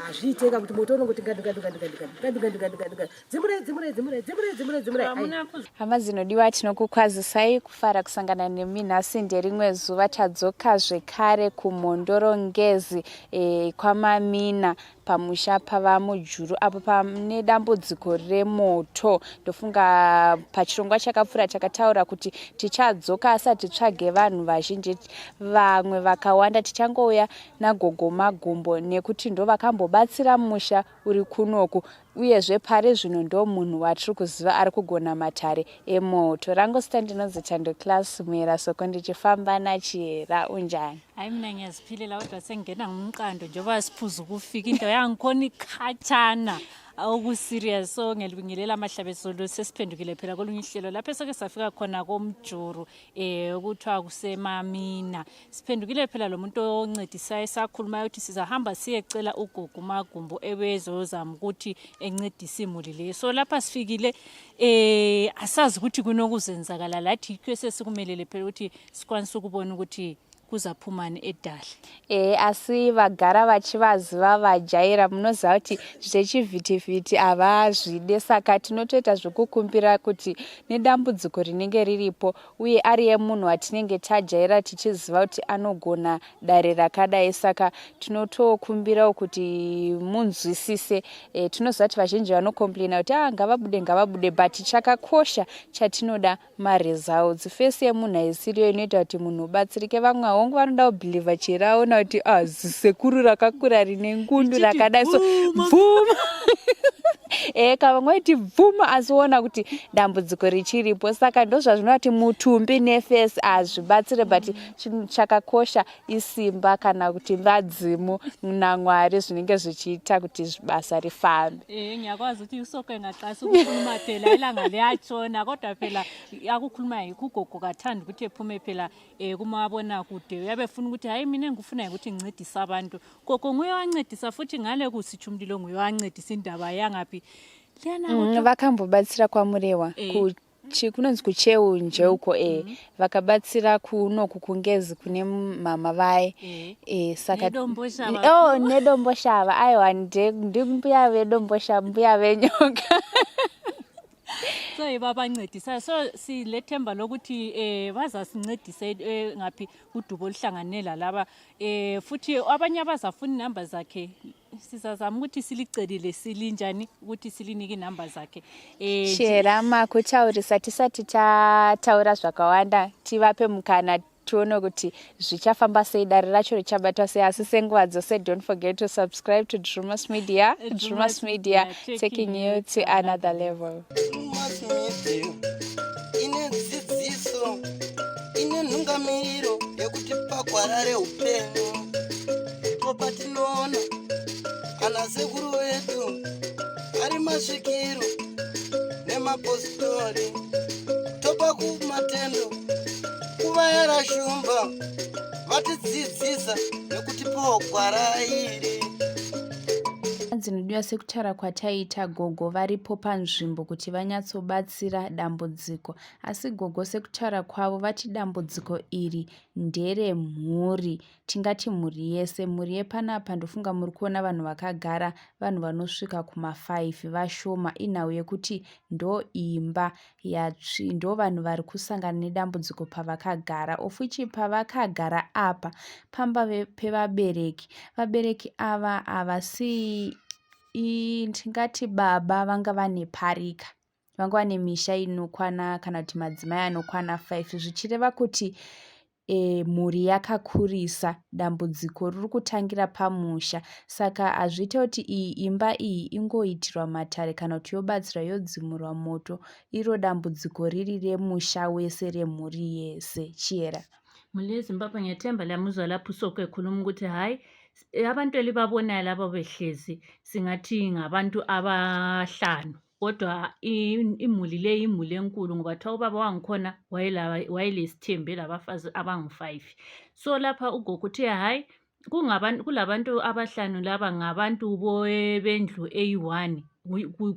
azviiteka kuti moto unongoti dzimure. Hama dzinodiwa tinokukwazisai kufara kusangana nemi nhasi nderimwe zuva tadzoka zvekare kuMhondoro Ngezi kwaMamina pamusha pavamujuru apo pane dambudziko remoto. Ndofunga pachirongwa chakapfuura takataura kuti tichadzoka asati tsvage vanhu vazhinji vamwe vakawanda tichangouya naGOGO MAGUMBO nekuti ndo vakambobatsira musha uri kunoku uyezve pari zvino ndo munhu watiri kuziva ari kugona matare emoto. Rangu zita ndinonzi Tando Class Mera soko ndichifamba nachihera unjani. Hayi mina ngiyaziphilela kodwa sengena ngumqando njengoba siphuza ukufika into yangikhona ikhatshana serious. So ngelibingelela amahlabesolo sesiphendukile phela kolunye ihlelo lapho esake safika khona komjuru ukuthiwa kuseMamina. Siphendukile phela lo muntu oncedisayo esakhulumayo ukuthi sizahamba siyecela uGOGO MAGUMBO ebezozama ukuthi encedise imuli le. So lapha sifikile asazi ukuthi kunokuzenzakala lathi yikho sesikumelele phela ukuthi sikwanise ukubona ukuthi kuzaphumani edale. Asi vagara vachivaziva vajaira munoziva kuti zvechivhitivhiti havazvide saka tinotoita zvokukumbira kuti nedambudziko rinenge riripo uye ari yemunhu watinenge tajaira tichiziva kuti anogona dare rakadai saka tinotokumbirawo kuti munzwisise. Tinoziva kuti vazhinji vanokomplaina kuti ngavabude but chakakosha chatinoda maresults. Fesi yemunhu haisiriyo inoita kuti munhu ubatsirike. Vamwe hongu vanoda kubhilivha chero aona kuti zisekuru rakakura rine ngundu rakadai so bvuma kavamwe kuti bvuma asiona kuti dambudziko richiripo saka ndo zvazvinoti mutumbi nefesi azvibatsire but chakakosha isimba kana kuti vadzimu naMwari zvinenge zvichiita kuti basa rifambe. Ngiyakwazi ukuthi usoko engaxasi ukukhuluma phela ilanga liyatshona kodwa phela akukhuluma yikuGOGO kathanda ukuthi ephume phela kumabona kude uyabefuna ukuthi hayi mina ngifuna ukuthi ngincedise abantu. GOGO nguye wancedisa futhi ngale kusijumlilo nguye wancedisa indaba yangaphi liyana vakambobatsira kwamurewa kunonzi kucheu nje uko vakabatsira kunoku kuNgezi kune mama vaye saka nedomboshava aiwa ndimbuya vedomboshava mbuya venyoka. So babancedisa so silethemba lokuthi bazasincedise ngaphi udubo oluhlanganela laba futhi abanye abazafuna inamba zakhe sizazama ukuthi silicelile silinjani ukuthi silinike inamba zakhe. Shera makutaurisa tisati tataura zvakawanda tivape mukana tuone kuti zvichafamba sei dare racho richabatwa sei asi senguva dzose don't forget to subscribe to Drewmas Media. Drewmas Media taking you to another level. Ine dzidziso ine nhungamiriro yekuti pagwarare upenyu topa tinoona ana sekuru vedu ari masvikiro nemapositori topa kumatendo kuva yarashumba vatidzidzisa nekuti pogwara iri dzinodiwa sekutaura kwataita GOGO varipo panzvimbo kuti vanyatsobatsira dambudziko asi GOGO sekutaura kwavo vati dambudziko iri nderemhuri tingati mhuri yese. Mhuri yepanapa ndofunga muri kuona vanhu vakagara vanhu vanosvika kuma5 vashoma inhau yekuti ndo imba ndo vanhu vari kusangana nedambudziko pavakagara ofuchi pavakagara apa pamba pevabereki. Vabereki ava havasi tingati baba vanga vane parika vanga vane misha inokwana kana kuti madzimai anokwana 5 zvichireva kuti mhuri yakakurisa dambudziko riri kutangira pamusha saka hazviite kuti imba iyi ingoitirwa matare kana kuti yobatsira yodzimurwa moto iro dambudziko riri remusha wese remhuri yese. Chiyera muli eZimbabwe ngiyathemba lamuzwa lapho usoko ekhuluma ukuthi hayi abantu elibabonayo laba behlezi singathi ngabantu abahlanu kodwa imuli le imuli enkulu ngoba thiwa ubaba wangikhona wayelesithembe labafazi abangu5. So lapha uGOGO uthe hayi kulabantu abahlanu laba ngabantu bendlu eyi1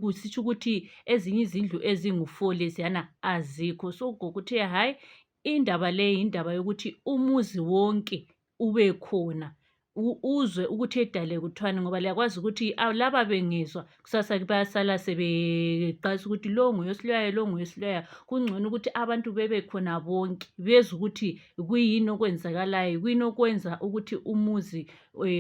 kusitsho ukuthi ezinye izindlu ezingu4 leziyana azikho. So uGOGO uthe hayi indaba le indaba yokuthi umuzi wonke ube khona uzwe ukuthi edale kuthwane ngoba liyakwazi ukuthi laba bengezwa kusasa bayasala sebeqasa ukuthi lo nguyosileyo lo nguyosileyo. Kungcono ukuthi abantu bebe khona bonke bezwe ukuthi kuyini okwenzakalayo, kuyini okwenza ukuthi umuzi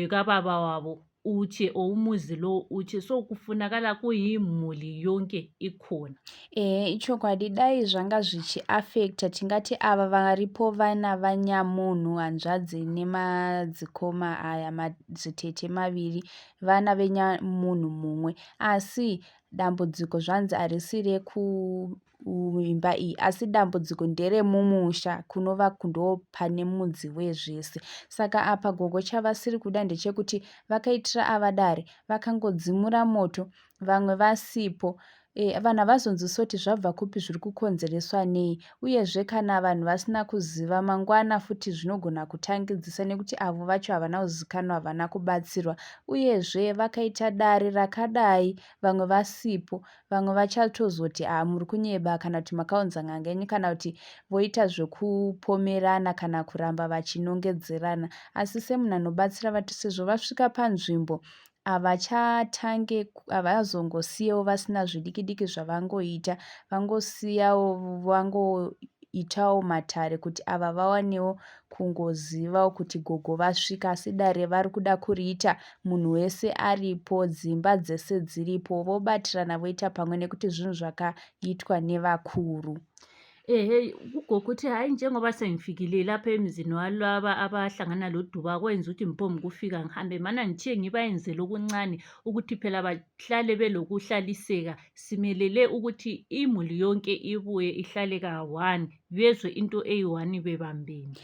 kababa wabo utshe umuzi lo utshe. So kufunakala kuyimuli yonke ikhona. Ichokwadi dai zvanga zvichiafecta tingati ava varipo vana vanyamunhu, hanzvadzi nemadzikoma aya madzitete maviri, vana venyamunhu mumwe, asi dambudziko zvanzi harisi rekuimba iyi, asi dambudziko nderemumusha kunova ndo pane mudzi wezvese. Saka apa gogo chavasiri kuda ndechekuti vakaitira ava dare vakangodzimura moto, vamwe vasipo. Vanhu havazonzwisoti zvabva kupi zviri kukonzereswa nei, uyezve kana vanhu vasina kuziva mangwana futi zvinogona kutangidzisa nekuti avo vacho havana kuzikanwa, havana kubatsirwa. Uyezve vakaita dare rakadai vamwe vasipo, vamwe vachatozoti muri kunyeba kana kuti makaunza n'anga yenyu kana kuti voita zvekupomerana kana kuramba vachinongedzerana. Asi semunhu anobatsira vati sezvo vasvika panzvimbo havazongosiyewo vasina zvidiki-diki zvavangoita, vangosiyawo vangoitawo matare kuti ava vawanewo kungozivawo kuti gogo vasvika. Asi dare vari kuda kuriita munhu wese aripo, dzimba dzese dziripo, vobatirana voita pamwe nekuti zvinhu zvakaitwa nevakuru. Kugogo ukuthi hayi njengoba sengifikile lapha emzini walaba abahlangana loduba kwenza ukuthi mpombi kufika ngihambe mana ngithiye ngibayenzele okuncane ukuthi phela bahlale belokuhlaliseka. Simelele ukuthi imuli yonke ibuye ihlale ka-1 bezwe into eyi-1 bebambeni.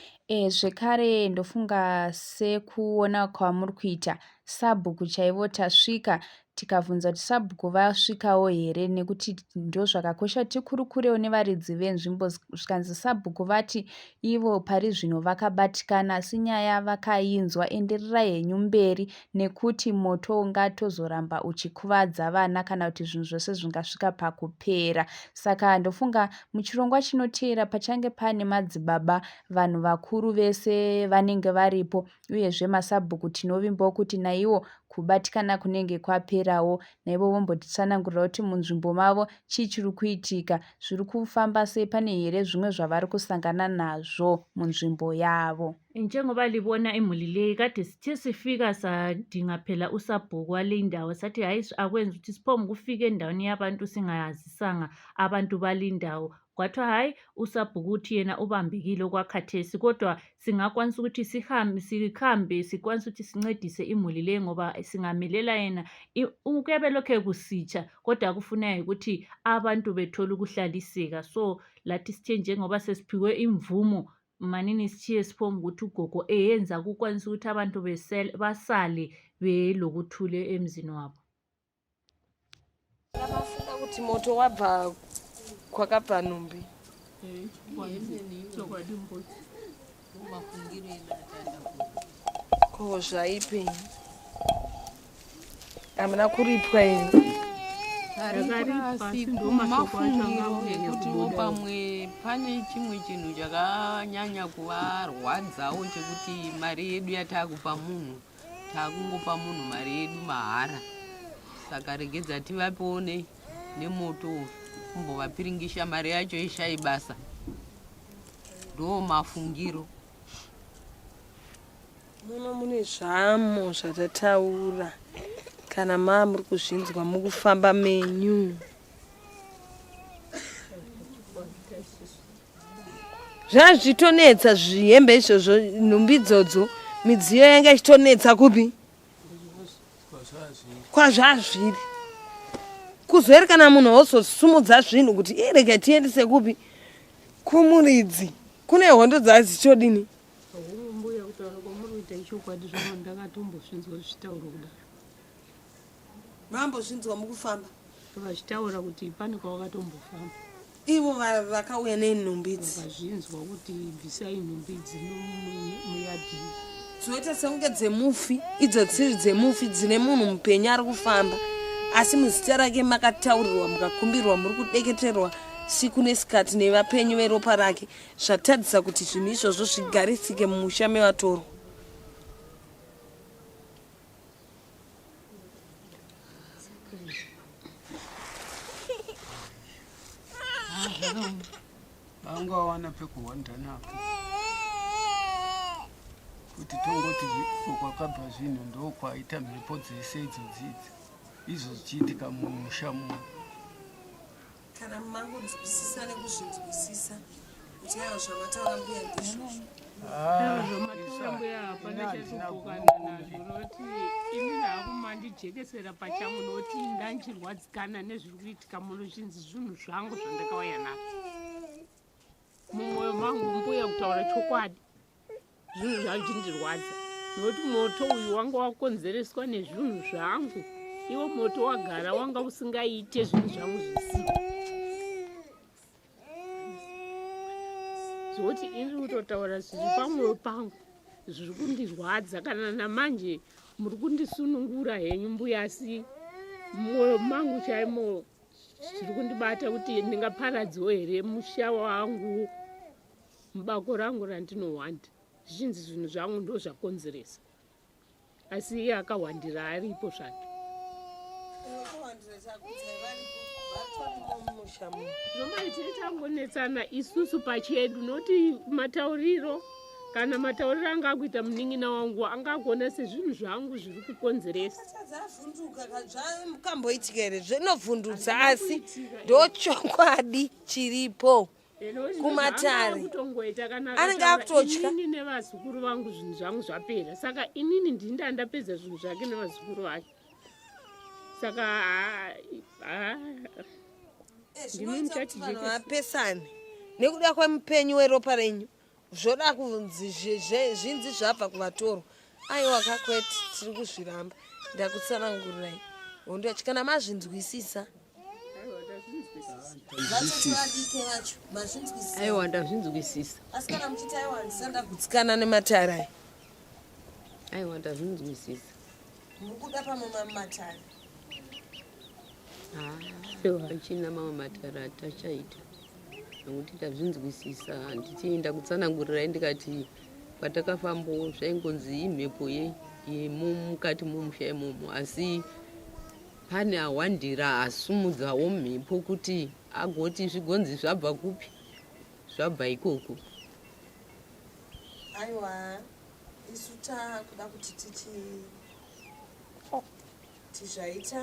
Zvekare ndofunga sekuona kwamuri kuita sabhuku chaivo tasvika tikabvunza kuti sabhuku vasvikawo here, nekuti ndo zvakakosha tikurukurewo nevaridzi venzvimbo. Zvikanzi sabhuku vati ivo pari zvino vakabatikana, asi nyaya vakainzwa, endererai henyu mberi nekuti moto ungatozoramba uchikuvadza vana kana kuti zvinhu zvose zvingasvika pakupera. Saka ndofunga muchirongwa chinoteera pachange pane madzibaba, vanhu vakuru vese vanenge varipo, uyezve masabhuku tinovimbawo kuti naiwo kubatikana kunenge kwaperawo, naivo vombotitsanangurira kuti munzvimbo mavo chii chiri kuitika, zviri kufamba sei, pane here zvimwe zvavari kusangana nazvo munzvimbo yavo. Njengoba libona imuli le kade sithe sifika sadinga phela usabhuku wale indawo, sathi hayi akwenza ukuthi siphombe kufika endaweni yabantu singayazisanga abantu balindawo. Kwathiwa hayi usabhuku uthi yena ubambekile okwakhathesi, kodwa singakwanisa ukuthi sikhambe sikwanisa ukuthi sincedise imuli le ngoba singamelela yena. Kuyabe lokhe kusitsha kodwa kufuneka ukuthi abantu bethole ukuhlaliseka. So lathi sithe njengoba sesiphiwe imvumo manini sithiye siphombe ukuthi ugogo eyenza kukwanisa ukuthi abantu basale belokuthule emzini wabo. Abafuna ukuthi moto wabva kwakabva nhumbi. Ko zvaipi hamuna kuripwa here? Kutiwo pamwe pane chimwe chinhu chakanyanya kuvarwadzawo chekuti mari yedu yataakupa munhu, taakungopa munhu mari yedu mahara. Saka regedza tivapewo nemoto kumbovapiringisha mari yacho ishai basa. Ndo mafungiro. Muno mune zvamo zvatataura kana muri kuzvinzwa mukufamba menyu. Zvazvitonetsa zvihembe izvozvo, nhumbi idzodzo, midziyo yanga ichitonetsa kupi? Kwazvazviri. Kuzori kana munhu wozosumudza zvinhu kuti rega tiendese kupi? Kumuridzi. Kune hondo dzadzichodini? Mbuya kutaura kwamuri kuita ichokwadi zvino ndakatombozvinzwa zvichitaura kudaro. Mambozvinzwa mukufamba? Vachitaura kuti pane kwavakatombofamba. Ivo vakauya nenhumbi idzi. Vakazvinzwa kuti bvisai nhumbi idzi muyadhini. Zoita sekunge dzemufi, idzo dziri dzemufi dzine munhu mupenyu ari kufamba. Asi muzita rake makataurirwa, mukakumbirwa, muri kudeketerwa siku nesikati nevapenyu veropa rake. Zvatadzisa kuti zvinhu izvozvo zvigarisike mumusha mevatorwa. vangawana pekuwanda napo kuti tongoti kwakabva zvinhu ndokwaita mhepo dzese idzodzidzi izvo zvichiitika mumusha muno. kana mangonzwisisa nekuzvinzwisisa kuti aiwa zvamataura mbuya ndizvozvo zvamataura mbuya hapana chatobhokana nazvo noti ini hakumandijekesera pachangu noti ndanchirwadzikana nezviri kuitika muno zvinzi zvinhu zvangu zvandakauya nazvo mumwoyo mangu mbuya kutaura chokwadi zvinhu zvazvindirwadza nokuti moto uyu wanga wakonzereswa nezvinhu zvangu iwo moto wagara wanga usingaite zvinhu zvangu zvisiku zvokuti ini kutotaura zviri pamwoyo pangu zviri kundirwadza kana namanje muri kundisunungura henyu mbuya asi mwoyo mangu chaimo zviri kundibata kuti ndingaparadzwo here musha wangu mubako rangu randinowanda zvichinzi zvinhu zvangu ndo zvakonzeresa asi iye akawandira aripo zvake zvomaitiri tangonetsana isusu pachedu noti matauriro kana matauriro anga akuita munin'ina wangu angagona sezvinhu zvangu zviri kukonzeresa zvavhunduka kamboitika here zvinovhundutsa asi ndochokwadi chiripo kumatare anenge akutotya inini nevazukuru vangu zvinhu zvangu zvapera saka inini ndinda ndapedza zvinhu zvake nevazukuru vake saka vanhu vapesane nekuda kwemupenyu weropa renyu zvoda kunzi zvinzi zvabva kuvatoro aiwa kakweti tiri kuzviramba ndakutsanangurirai hondoachi kana mazvinzwisisa aiwa ndazvinzwisisa asi kana muchiti aiwa handisa ndagutsikana nematare aiwa ndazvinzwisisa muri kuda pamwe mamatare hachina mamwe matare atachaita nokuti ndazvinzwisisa handitienda kutsanangurirai ndikati patakafambo zvaingonzi imhepo yemukati momusha imomo asi pane awandira asumudzawo mhepo kuti agoti zvigonzi zvabva kupi zvabva ikoko aiwa isu takuda kuti tizvaita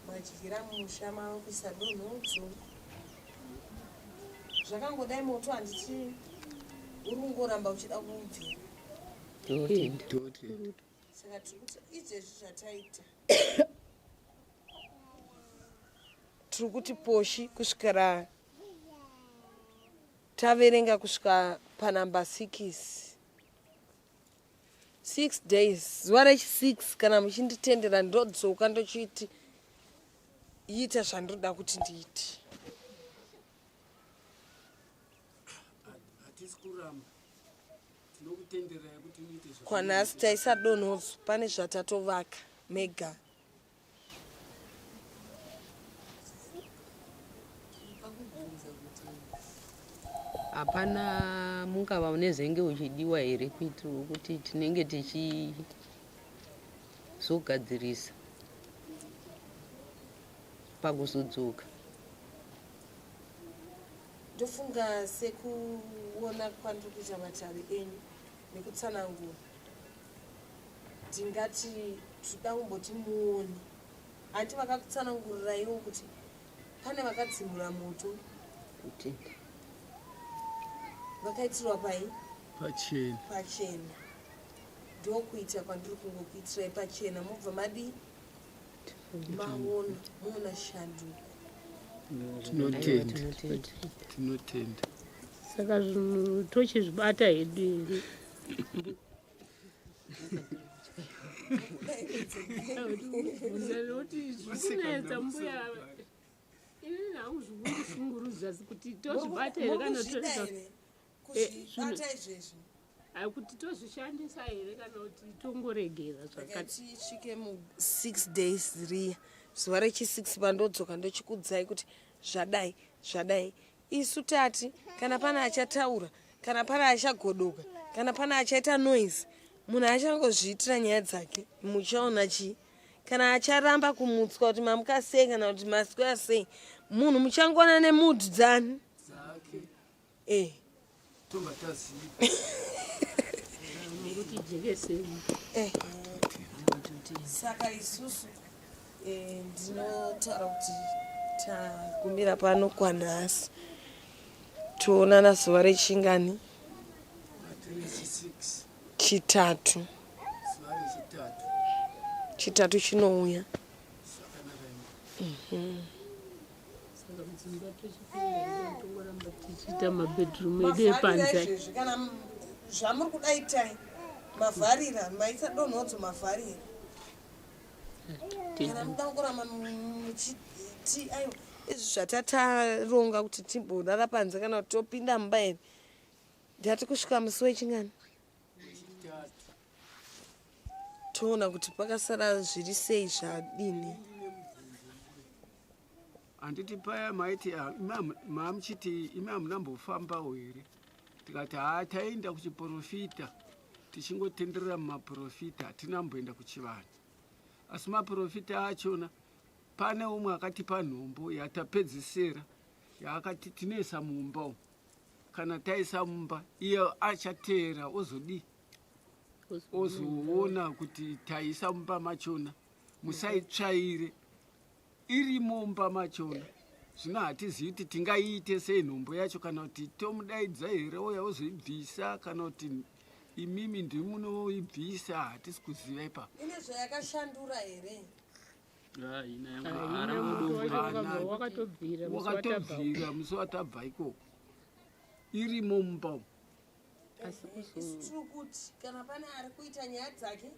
madyira musha mavo kuisa donhodzo zvakangodai moto handiti uri kungoramba uchida kubvira saka tiri kuti izvezvi zvataita tiri kuti poshi kusvikira taverenga kusvika panamba 6 days zuva rechi6 kana muchinditendera ndodzoka ndochiti ita zvandoda kuti ndiite kwanhasi taisa donhodzo pane zvatatovaka mega hapana mungava unezenge uchidiwa here kuitira kuti tinenge tichizogadzirisa pakuzodzoka ndofunga sekuona kwandiri kuita matare enyu nekutsanangura ndingati toda kumboti muone handi vakakutsanangurirayiwo kuti pane vakadzimura moto kuti vakaitirwa pai pachena ndokuita kwandiri kungokuitirai pachena mobva madii maona shanduko tinotenda saka zvinhu tochizvibata hedu here noti zvikunetsa mbuya inini hangu zvikundishungurudza kuti tozvibata here kana kuti tozvishandisa here kana kuti tongoregera zvakatisvike mu6 days riya zuva rechi6 pandodzoka ndochikudzai kuti zvadai isu tati kana pana achataura kana pana achagodoka kana pana achaita noise munhu achangozviitira nyaya dzake muchaona chii kana acharamba kumutswa kuti mamuka sei kana kuti maswera sei munhu muchangona nemudhu dzani saka isusu ndinotaura kuti tagumira pano kwanhasi toonana zuva rechingani chitatu chinouya tichita mabedroom edu epanze kana zvamuri kudaitai mavharira maisa donhodzo mavharira kana muda kuramba muchiti aiwa izvi zvatataronga kuti timbonara panze kana kuti topinda mumba here ndati kusvika musi wechingani toona kuti pakasara zviri sei zvadini handiti paya maiti mamuchiti imi hamunambofambawo here tikati taenda kuchiprofita tichingotenderera mumaprofita hatinamboenda kuchivanhu asi maprofita achona pane umwe akatipa nhombo yatapedzisira yaakati tinoisa mumba kana taisa mumba iyo achateera ozoona kuti taisa mumba machona musaitsvaire iri mumba machona zvino hatizivi kuti tingaiite sei nhombo yacho kana kuti tomudaidza here uya ozoibvisa kana kuti imimi ndimunoibvisa hatisi kuziva ipapo ine zvayakashandura here wakatobvira musi watabva ikoko irimo mumba tiri kuti kana pane ari kuita nyaya dzake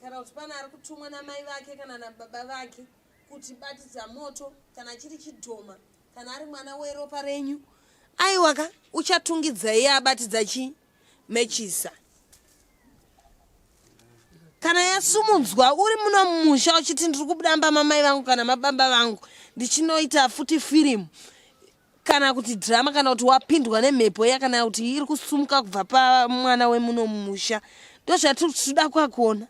kana kuti pane ari kutumwa namai vake kana nababa vake kuti batidza moto kana chiri chidhoma kana ari mwana weropa renyu aiwaka uchatungidza iye abatidza chimechisa kana yasumudzwa uri muno mumusha uchiti ndiri kubamba mamai vangu kana mabamba vangu ndichinoita futi firimu kana kuti drama kana kuti wapindwa nemhepo iya kana kuti iri kusumuka kubva pamwana wemuno mumusha ndozvatitoda kwakuona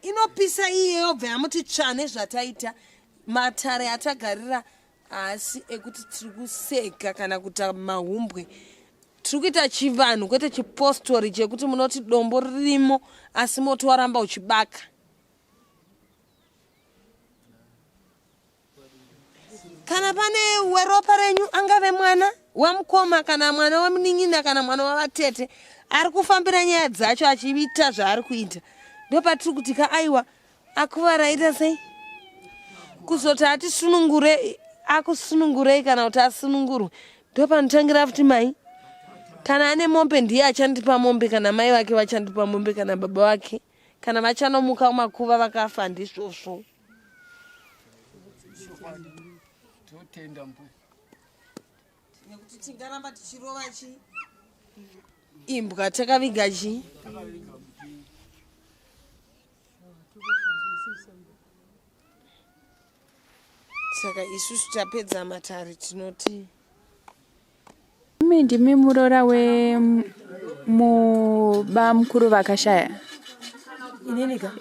inopisa iye yobva yamuti tsva nezvataita matare atagarira asi ekuti tiri kuseka kana kuita mahumbwe tiri kuita chivanhu kwete chipostori chekuti munoti dombo ririmo asi moto waramba uchibaka kana pane weropa renyu angave mwana wamukoma kana mwana wamunin'ina kana mwana wavatete ari kufambira nyaya dzacho achiita zvaari kuita ndopatiri kuti aiwa akuvaraita sei kuzoti atisunungure akusunungurei kana kuti asunungurwe ndopanotangira futi mai kana ane mombe ndiye achandipa mombe kana mai vake vachandipa mombe kana baba vake kana vachanomuka makuva vakafa ndizvozvo nekuti tingaramba tichirova imbwa takaviga saka isusu tapedza matare tinoti imi ndimi murora wemuba mukuru vakashaya ininika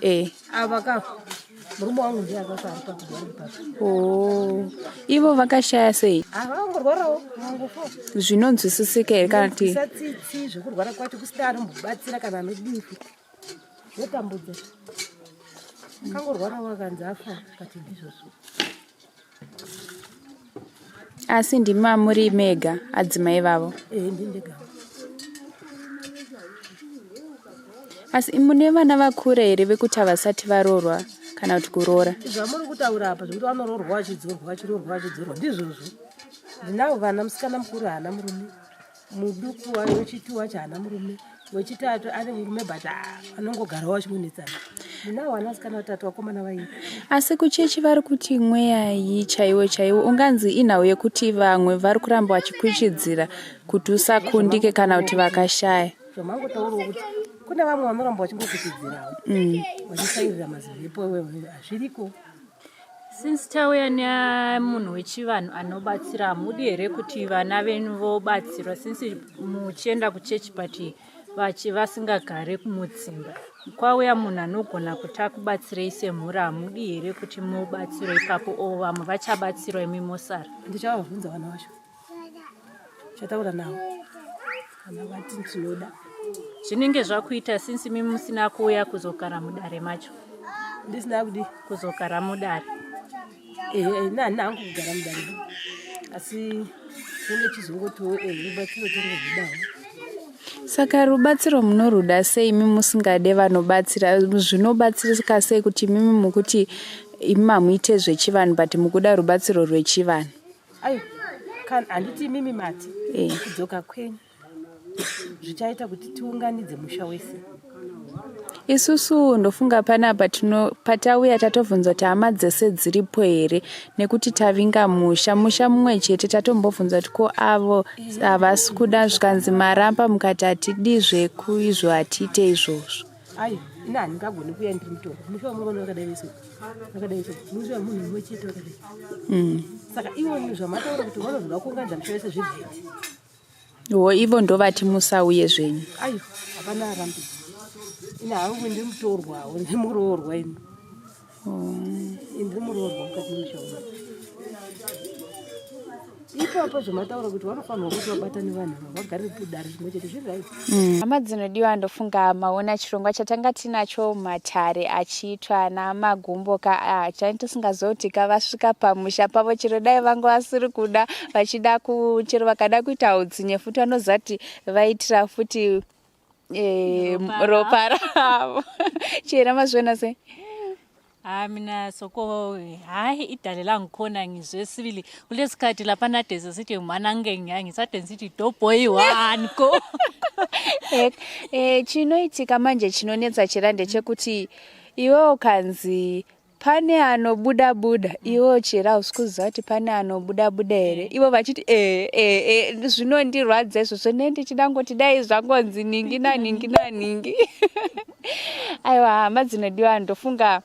avakafa murume wangu ndiye akafa ari pakuzvaripapa ivo vakashaya sei avangorwarawo vangofa zvinonzwisisika here kana ti satsitsi zvekurwara kwacho kusina anombobatsira kana anodifu zotambudza akangorwarawo akanzi afa kati ndizvozvo asi ndima muri mega adzimai vavo ndindega asi mune vana vakura here vekuti havasati varorwa kana kuti kuroora zvamuri kutaura apa zvekuti vanoroorwa vachidzorwa vachiroorwa vachidzorwa ndizvozvo ndinavo vana musikana mukuru haana murume muduku wechiti wacho haana murume wechitatu ane murume but anongogarawo achimunetsana ndinavo vanasikana vatatu vakomana vairi asi kuchechi vari kuti mweyayi chaiwo chaiwo unganzi inhau yekuti vamwe vari kuramba vachikwichidzira kuti usakundike kana kuti vakashaya zvamangotaurawo kuti kune vamwe vanoramba vachingokwichidzirawo vachisairira mazimhepo hazviriko since tauya nemunhu wechivanhu anobatsira hamudi here kuti vana venyu vobatsirwa since muchienda kuchechi but vasingagare kumudzimba kwauya munhu anogona kuti akubatsirei semhuri hamudi here kuti mubatsiro ipapo o vamwe vachabatsirwa imi mosara? Ndichavabvunza vana vacho, chataura navo kana vati tinoda. Zvinenge zvakuita since imi musina kuuya kuzogara mudare macho? Ndisina kudi kuzogara mudare? Nani hangu kugara mudare, asi zvinenge chizongotiwo rubatsiro tinozvidawo. Saka rubatsiro munoruda sei imi musingade vanobatsira? Zvinobatsirika sei kuti mimi mukuti imi mamuite zvechivanhu but mukuda rubatsiro rwechivanhu? Ayo, handiti mimi mati kudzoka kwenyu zvichaita kuti tiunganidze musha wese. Isusu ndofunga panapa patauya tatovhunza kuti hama dzese dziripo here, nekuti tavinga musha mumwe chete. Tatombobvunza kuti ko avo havasi kuda, zvikanzi maramba mukati hatidi zvekuizvo, hatiite izvozvo. Ayo, ina handingagoni kuuya ndiri mutorwa. Musha wamunoona wakadai so, musha wamunhu mumwe chete wakadai. Saka ivo zvamataura kuti vanozoda kuunganidza musha wese zvirwete. Ivo ndo vati musauye zvenyu. Ayo, hapana arambi. Ina hangu ndiri mutorwa, ndiri muroorwa ino. Ndiri muroorwa mukati memusha uno. Ipapo zvamataura kuti vanofanirwa kuti vabatane vanhu vagare kudare rimwe chete zvirwete. Hama dzinodiwa, ndofunga maona chirongwa chatanga tinacho matare achiitwa namagumbo chani tisingazoti kavasvika pamusha pavo chero dai vanga vasiri kuda vachida chero vakada kuita utsinye futi vanozati vaitira futi ropa ravo. Chera mazviona sei? Mina soko hayi idale langikhona ngizwesibili kulesikhathi lapha nadeze sithi mwanange ngisathi nsithi doboy one ko. Chinoitika manje chinonetsa chera ndechekuti iwe ukanzi pane anobuda iwo chera usikuziva kuti pane anobuda here. Ivo vachiti zvinondirwadza izvozvo, ne ndichida ngoti dai zvangonzi ningi naningi. Aiwa, hama dzinodiwa, ndofunga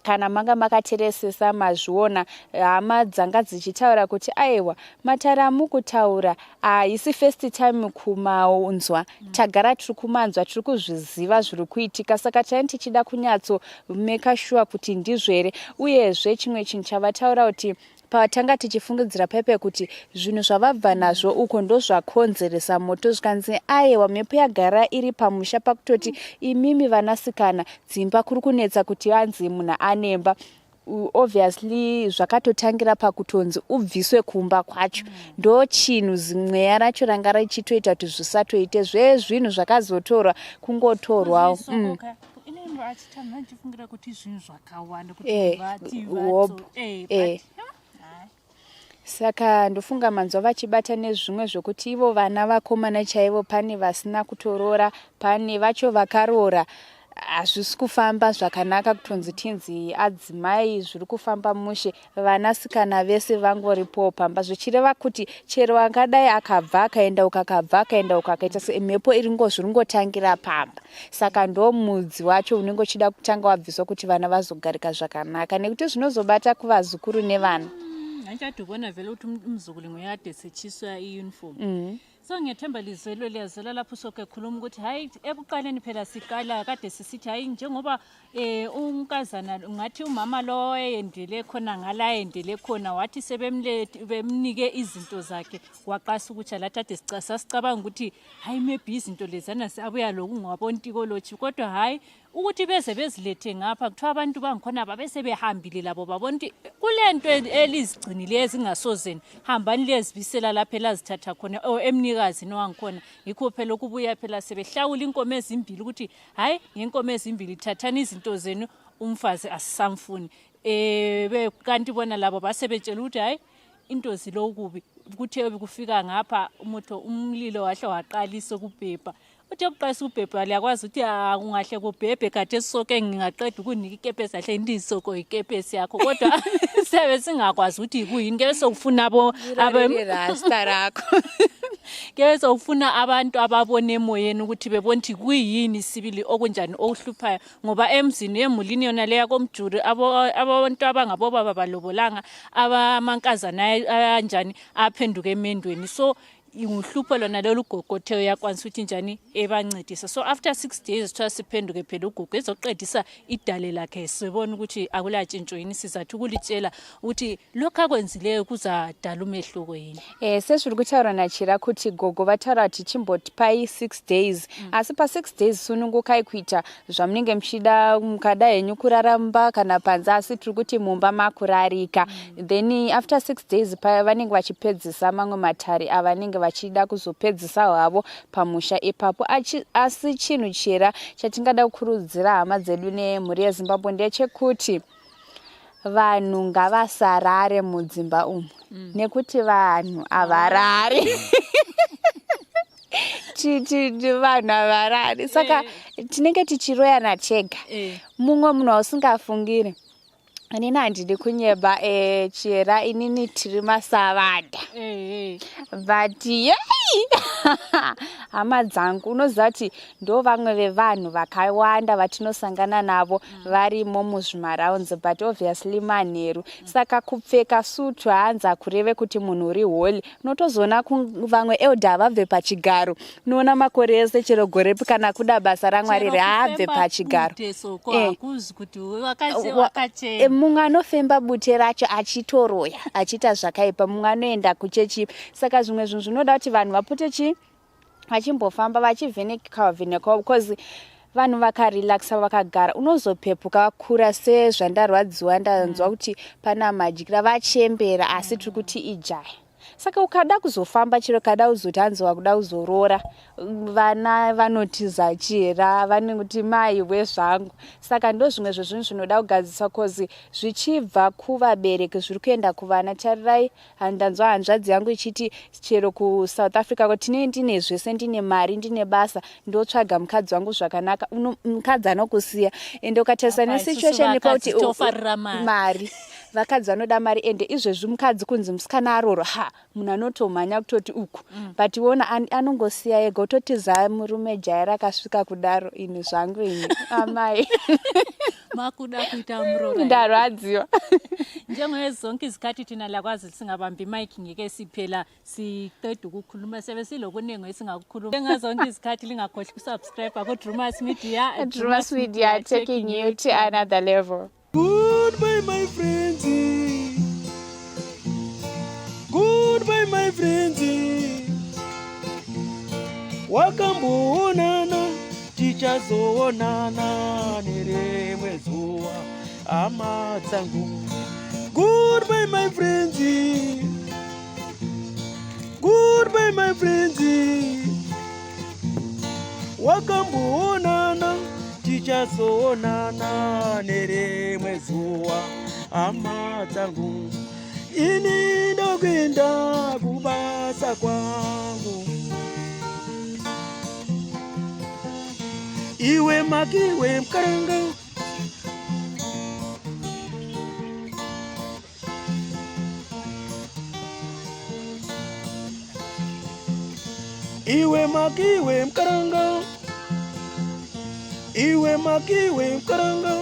kana manga makateresesa mazviona hama dzanga dzichitaura kuti aiwa matare amukutaura haisi first time kumaunzwa, tagara tiri kumanzwa, tiri kuzviziva zviri kuitika. Saka tani tichida kunyatso make sure kuti ndizvo here. Uyezve chimwe chinhu chavataura kuti patanga tichifungidzira pepe kuti zvinhu zvavabva nazvo uko ndo zvakonzeresa moto, zvikanzi aiwa mhepo yagara iri pamusha pakutoti imimi vanasikana dzimba kuri kunetsa kuti anzi munhu anemba. Obviously zvakatotangira pakutonzi ubviswe kumba kwacho. Ndo chinhu zimweya racho ranga richitoita kuti zvisatoite zvezvinhu zvakazotorwa kungotorwawo. Saka ndofunga manzwa vachibata nezvimwe zvokuti ivo vana vakomana chaivo pane vasina kutorora, pane vacho vakaroora. Hazvisi kufamba zvakanaka kutonzi tinzi adzimai zviri kufamba mushe, vanasikana vese vangoripo pamba, zvichireva kuti chero angadai akabva akaenda uko akaita semhepo zviringotangira pamba. Saka ndo mudzi wacho unenge uchida kutanga wabviswa kuti vana vazogarika zvakanaka, nekuti zvinozobata kuvazukuru nevana. Handichatobona vele kuti umzukulu nguyade sechiswa iuniform. So ngiyethemba lizelo liyazela lapho soke khuluma ukuthi hayi ekuqaleni phela siqala kade sisithi hayi njengoba unkazana ngathi umama lo eyendele khona ngala eyendele khona wathi bemnike izinto zakhe waqasa ukuthi latade sicabanga ukuthi hayi maybe izinto lezana abuya lokungwabontiko lochi, kodwa hayi ukuthi beze bezilethe ngapha kuthiwa abantu bangikhona babese behambile labo babonti kulento elizigcinile ezingasozeni hambani lezibisela lapha elazithatha khona emnikazi nowangikhona. Yikho phela ukubuya phela sebehlawula inkomo ezimbili ukuthi hayi ngenkomo ezimbili thathani izinto zenu umfazi asisamfuni. Kanti bona labo basebetshela ukuthi hayi into zilokubi kuthe kufika ngapha umlilo wahle waqalisa ukubhebha. Uthi yokuqalisa ukubhebha liyakwazi ukuthi ungahle kubhebhe kade sisoke ngingaqeda ukunika ikepesi ahle ndisoko ikepesi yakho, kodwa sebe singakwazi ukuthi kuyini ke sokufuna rasta rakho. Ke sokufuna abantu ababona emoyeni ukuthi bebonthi kuyini sibili okunjani okuhluphayo, ngoba emzini emulini yona leya komjuri abantu abangabobaba balobolanga abamankazana kanjani aphenduka emendweni. So inguhlupho lona lolu gogotheyo yakwanisa ukuthi njani ebancedisa. So after 6 days siphenduke phela ugogo ezoqedisa idale lakhe sibona ukuthi akulatshintsho yini, sizathu ukulitshela ukuthi lokho akwenzileyo kuzadala umehluko yini. Sezviri kutaura nachira kuti gogo vataura kuti chimbotipai 6 days asi pa 6 days sunungukai kuita zvamunenge muchida, mukada henyu kuraramba kana panze, asi tiri kuti mumba makurarika. Then after 6 days paya vanenge vachipedzisa mamwe matare avanenge vachida kuzopedzisa havo pamusha ipapo. Asi chinhu chera chatingada kukurudzira hama dzedu nemhuri yeZimbabwe ndechekuti vanhu ngavasarare mudzimba umu nekuti vanhu havarari. Vanhu havarari, saka tinenge tichiroyana chega. Mumwe munhu wausingafungire, inini handidi kunyeba chera, inini tiri masavada but yei hama dzangu unoziva kuti ndo vamwe vevanhu vakawanda vatinosangana navo varimo muzvimaraunzi, but obviously manheru. Saka kupfeka sutu haanza kureve kuti munhu uri holi. Unotozoona vamwe elda havabve pachigaro, unoona makore ese chero gore kana kuda basa raMwari haabve pachigaro. Mumwe anofemba bute racho achitoroya achiita zvakaipa, mumwe anoenda kuchechi. Saka zvimwe zvinhu zvinoda kuti vanhu vapote vachimbofamba vachivhenekawo because vanhu vakarelaxa vakagara unozopepuka vakura. Sezvandarwadziwa ndanzwa kuti pana majikira vachembera asi tiri kuti ijaya. Saka ukada kuzofamba chero kada uzoti hanzi wakuda kuzorora, vana vanotiza chera, vanoti mai wezvangu. Saka ndo zvimwe zvezvinhu zvinoda kugadziswa kozi zvichibva kuvabereki zviri kuenda kuvana. Tarirai, ndanzwa hanzvadzi yangu ichiti chero kuSouth Africa kuti ndine zvese, ndine mari, ndine basa, ndotsvaga mukadzi wangu zvakanaka, mukadzi anokusiya. Ende ukatarisa nesituation ipakuti mari vakadzi vanoda mari, ende izvezvi mukadzi kunzi musikana aroro munhu anotomhanya kutoti uku, but iwona anongosiya ega utotiza murume jaya rakasvika kudaro. Ini zvangu ini amai makuda kuita murora ndarwadziwa. Njengoye zonke izikhathi thina lakwazi singabambi mic ngeke siphela siqeda ukukhuluma sebe silokunengo esingakukhuluma. Ngazonke izikhathi lingakhohlwa ukusubscribe ku Drewmas Media. Drewmas Media taking you to another level. Goodbye my friends. Goodbye my friends. Wakamboonana tichazoonana nerimwe zuva hama dzangu. Goodbye my friends. Goodbye my friends. Wakamboonana tichazoonana nerimwe zuva hama dzangu. Ini ndokwenda kubasa kwangu. Iwe makiwe mkaranga. Iwe makiwe mkaranga. Iwe makiwe mkaranga.